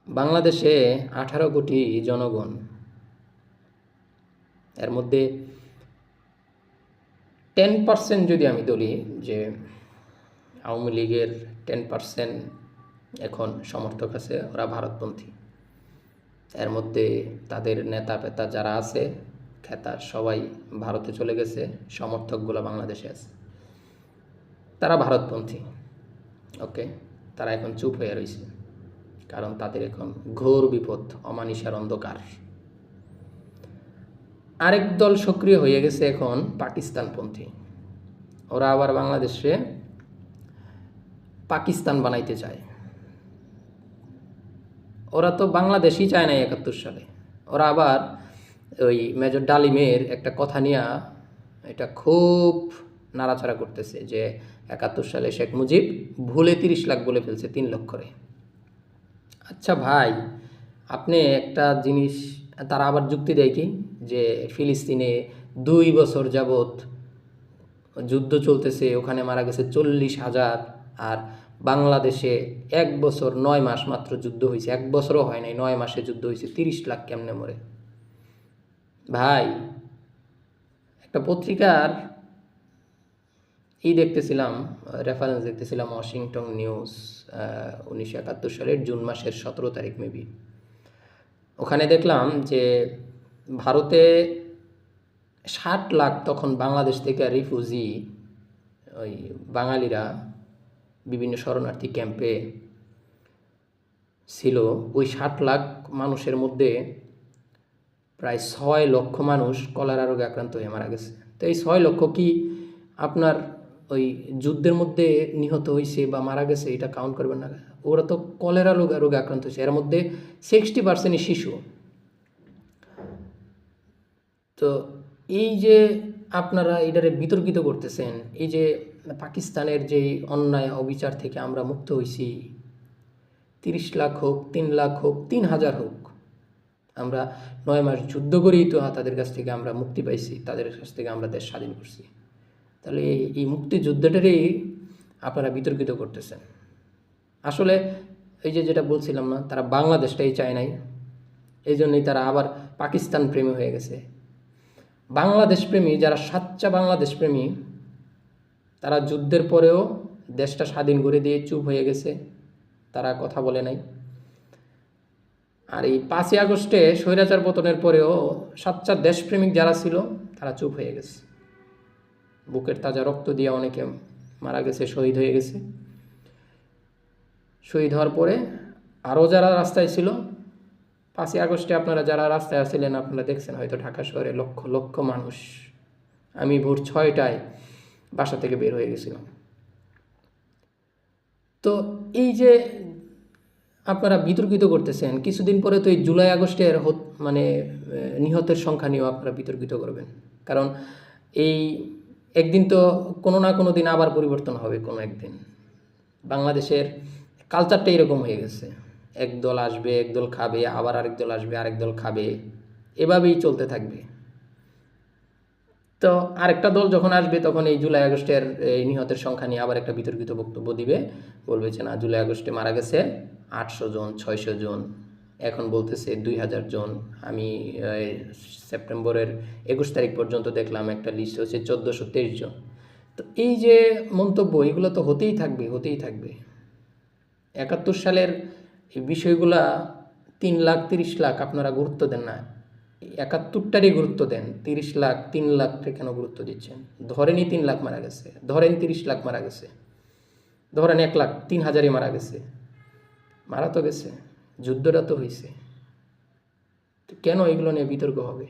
বাংলাদেশে 18 কোটি জনগণ, এর মধ্যে 10% যদি আমি ধরি যে আওয়ামী লীগের 10% এখন সমর্থক আছে, ওরা ভারতপন্থী। এর মধ্যে তাদের নেতা পেতা যারা আছে খেতা সবাই ভারতে চলে গেছে, সমর্থকগুলো বাংলাদেশে আছে, তারা ভারতপন্থী। ওকে, তারা এখন চুপ হয়ে রয়েছে, কারণ তাদের এখন ঘোর বিপদ, অমানিসার অন্ধকার। আরেক দল সক্রিয় হয়ে গেছে এখন পাকিস্তানপন্থী। ওরা আবার বাংলাদেশে পাকিস্তান বানাইতে চায়। ওরা তো বাংলাদেশই চায় না 71 সালে। ওরা আবার ওই মেজর ডালিমের একটা কথা নিয়ে এটা খুব নাড়াচাড়া করতেছে যে 71 সালে শেখ মুজিব ভুলে 30 লাখ বলে ফেলছে 3 লক্ষরে। আচ্ছা ভাই, আপনি একটা জিনিস, তারা আবার যুক্তি দেয় কি যে ফিলিস্তিনে 2 বছর যাবৎ যুদ্ধ চলতেছে, ওখানে মারা গেছে 40,000, আর বাংলাদেশে 1 বছর 9 মাস মাত্র যুদ্ধ হয়েছে, 1 বছরও হয় নাই, 9 মাসে যুদ্ধ হয়েছে, 30 লাখ কেমনে মরে? ভাই, একটা পত্রিকার দেখতেছিলাম, রেফারেন্স দেখতেছিলাম, ওয়াশিংটন নিউজ, 1971 সালের জুন মাসের 17 তারিখ মেবি। ওখানে দেখলাম যে ভারতে 60 লাখ তখন বাংলাদেশ থেকে রিফিউজি, ওই বাঙালিরা বিভিন্ন শরণার্থী ক্যাম্পে ছিল। ওই 60 লাখ মানুষের মধ্যে প্রায় 6 লক্ষ মানুষ কলেরা রোগে আক্রান্ত হয়ে মারা গেছে। তো এই 6 লক্ষ কি আপনার ওই যুদ্ধের মধ্যে নিহত হয়েছে বা মারা গেছে এটা কাউন্ট করবেন না? ওরা তো কলেরা রোগে আক্রান্ত হয়েছে, এর মধ্যে 60% শিশু। তো এই যে আপনারা এটারে বিতর্কিত করতেছেন, এই যে পাকিস্তানের যে অন্যায় অবিচার থেকে আমরা মুক্ত হয়েছি, 30 লাখ হোক, 3 লাখ হোক, 3,000 হোক, আমরা 9 মাস যুদ্ধ করেই তো তাদের কাছ থেকে আমরা মুক্তি পাইছি, তাদের কাছ থেকে আমরা দেশ স্বাধীন করছি। তাহলে এই মুক্তিযুদ্ধটারই আপনারা বিতর্কিত করতেছেন। আসলে এই যে যেটা বলছিলাম না, তারা বাংলাদেশটাই চায় নাই, এই জন্যই তারা আবার পাকিস্তান প্রেমী হয়ে গেছে। বাংলাদেশ প্রেমী যারা সাচ্চা বাংলাদেশ প্রেমী, তারা যুদ্ধের পরেও দেশটা স্বাধীন করে দিয়ে চুপ হয়ে গেছে, তারা কথা বলে নাই। আর এই 5ই আগস্টে স্বৈরাচার পতনের পরেও সাচ্চা দেশপ্রেমিক যারা ছিল তারা চুপ হয়ে গেছে। বুকের তাজা রক্ত দিয়ে অনেকে মারা গেছে, শহীদ হয়ে গেছে। শহীদ হওয়ার পরে আরও যারা রাস্তায় ছিল, 5ই আগস্টে আপনারা যারা রাস্তায় আসছিলেন, আপনারা দেখছেন হয়তো ঢাকা শহরে লক্ষ লক্ষ মানুষ। আমি ভোর 6টায় বাসা থেকে বের হয়ে গেছিলাম। তো এই যে আপনারা বিতর্কিত করতেছেন, কিছুদিন পরে তো এই জুলাই আগস্টের মানে নিহতের সংখ্যা নিয়েও আপনারা বিতর্কিত করবেন, কারণ এই একদিন তো কোনো না কোনো দিন আবার পরিবর্তন হবে। কোনো একদিন বাংলাদেশের কালচারটা এরকম হয়ে গেছে, এক দল আসবে, এক দল খাবে, আবার আরেক দল আসবে, আরেক দল খাবে, এভাবেই চলতে থাকবে। তো আরেকটা দল যখন আসবে তখন এই জুলাই আগস্টের এই নিহতের সংখ্যা নিয়ে আবার একটা বিতর্কিত বক্তব্য দিবে, বলবে যে না, জুলাই আগস্টে মারা গেছে 800 জন, 600 জন, এখন বলতেছে 2000 জন। আমি সেপ্টেম্বরের 21 তারিখ পর্যন্ত দেখলাম একটা লিস্ট হচ্ছে 1423 জন। তো এই যে মন্তব্য, এগুলো তো হতেই থাকবে, হতেই থাকবে। 71 সালের এই বিষয়গুলা 3 লাখ 30 লাখ আপনারা গুরুত্ব দেন না, 71টারই গুরুত্ব দেন। 30 লাখ 3 লাখটা কেন গুরুত্ব দিচ্ছেন? ধরেনই 3 লাখ মারা গেছে, ধরেন 30 লাখ মারা গেছে, ধরেন 1,03,000 মারা গেছে, মারা তো গেছে, যুদ্ধটা তো হয়েছে, তো কেন এগুলো নিয়ে বিতর্ক হবে?